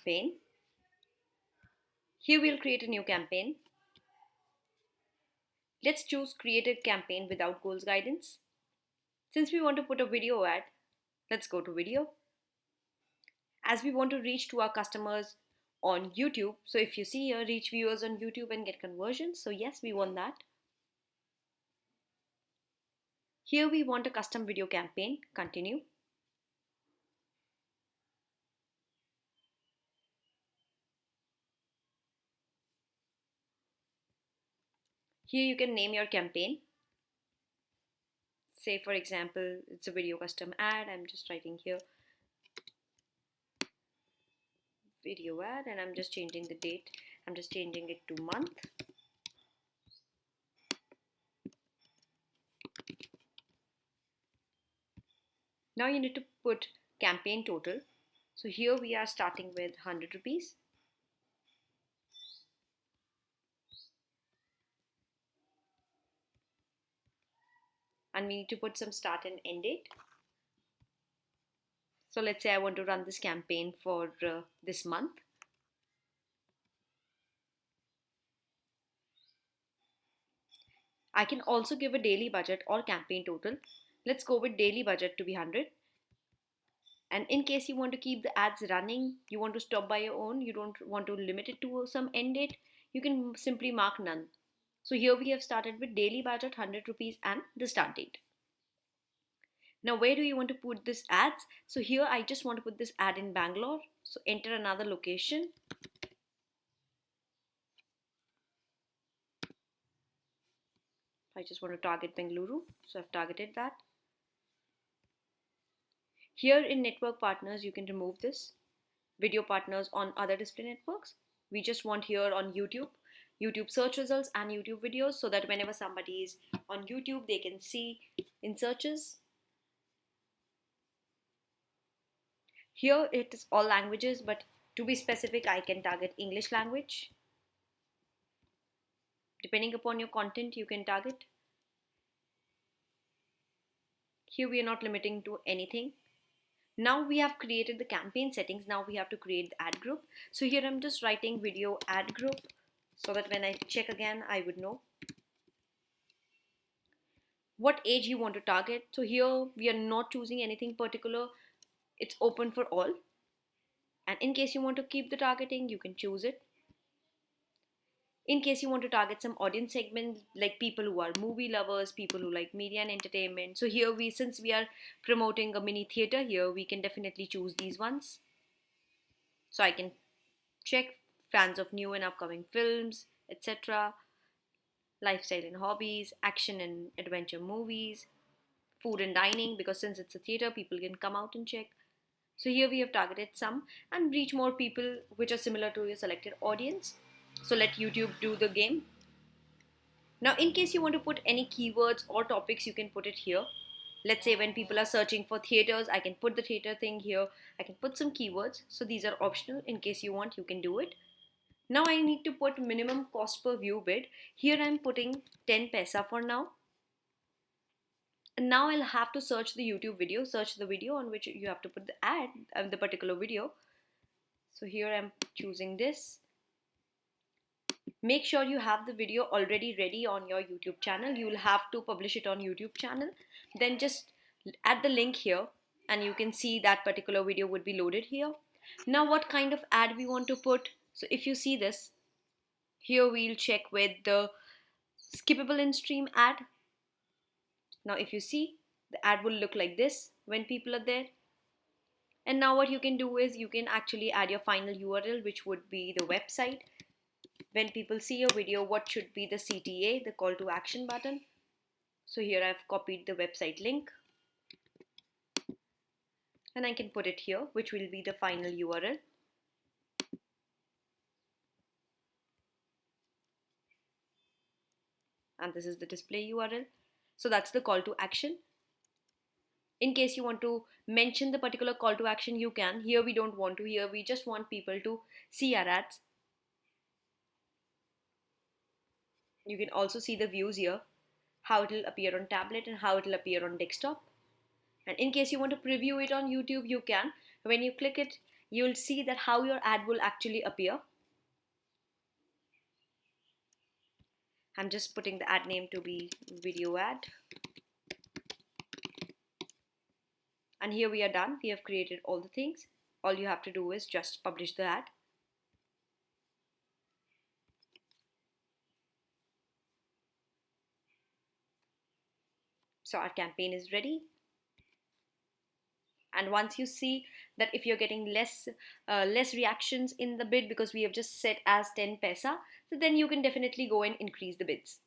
campaign. Here we'll create a new campaign. Let's choose create a campaign without goals guidance. Since we want to put a video ad, let's go to video. As we want to reach to our customers on YouTube, so if you see here, reach viewers on YouTube and get conversions. So yes, we want that. Here we want a custom video campaign. Continue. Here you can name your campaign. Say for example, it's a video custom ad. I'm just writing here video ad and I'm just changing the date. I'm just changing it to month. Now you need to put campaign total. So here we are starting with 100 rupees. And we need to put some start and end date. So let's say I want to run this campaign for this month. I can also give a daily budget or campaign total. Let's go with daily budget to be 100. And in case you want to keep the ads running, you want to stop by your own, you don't want to limit it to some end date, you can simply mark none. So here we have started with daily budget 100 rupees and the start date. Now where do you want to put this ads? So here I just want to put this ad in Bangalore. So enter another location. I just want to target Bengaluru. So I've targeted that. Here in network partners, you can remove this. Video partners on other display networks. We just want here on YouTube search results and YouTube videos, so that whenever somebody is on YouTube, they can see in searches. Here it is all languages, but to be specific, I can target English language. Depending upon your content, you can target. Here we are not limiting to anything. Now we have created the campaign settings. Now we have to create the ad group. So here I'm just writing video ad group so that when I check again, I would know what age you want to target. So here we are not choosing anything particular. It's open for all. And in case you want to keep the targeting, you can choose it. In case you want to target some audience segment like people who are movie lovers, people who like media and entertainment. So here since we are promoting a mini theater here, we can definitely choose these ones. So I can check fans of new and upcoming films, etc. Lifestyle and hobbies, action and adventure movies, food and dining, because since it's a theater, people can come out and check. So here we have targeted some and reach more people which are similar to your selected audience. So let YouTube do the game. Now in case you want to put any keywords or topics, you can put it here. Let's say when people are searching for theaters, I can put the theater thing here. I can put some keywords. So these are optional. In case you want, you can do it. Now I need to put minimum cost per view bid. Here I'm putting 10 paisa for now. And now I'll have to search the YouTube video, search the video on which you have to put the ad, the particular video. So here I'm choosing this. Make sure you have the video already ready on your YouTube channel. You will have to publish it on YouTube channel. Then just add the link here and you can see that particular video would be loaded here. Now what kind of ad we want to put? So if you see this, here we'll check with the skippable in stream ad. Now if you see, the ad will look like this when people are there. And now what you can do is you can actually add your final URL, which would be the website. When people see your video, what should be the CTA, the call to action button. So here I've copied the website link. And I can put it here, which will be the final URL. And this is the display URL. So that's the call to action. In case you want to mention the particular call to action, you can. Here we don't want to. Here we just want people to see our ads. You can also see the views here, how it will appear on tablet and how it will appear on desktop. And in case you want to preview it on YouTube, you can. When you click it, you'll see that how your ad will actually appear. I'm just putting the ad name to be video ad. And here we are done. We have created all the things. All you have to do is just publish the ad. So our campaign is ready. And once you see that if you're getting less reactions in the bid because we have just set as 10 paisa, so then you can definitely go and increase the bids.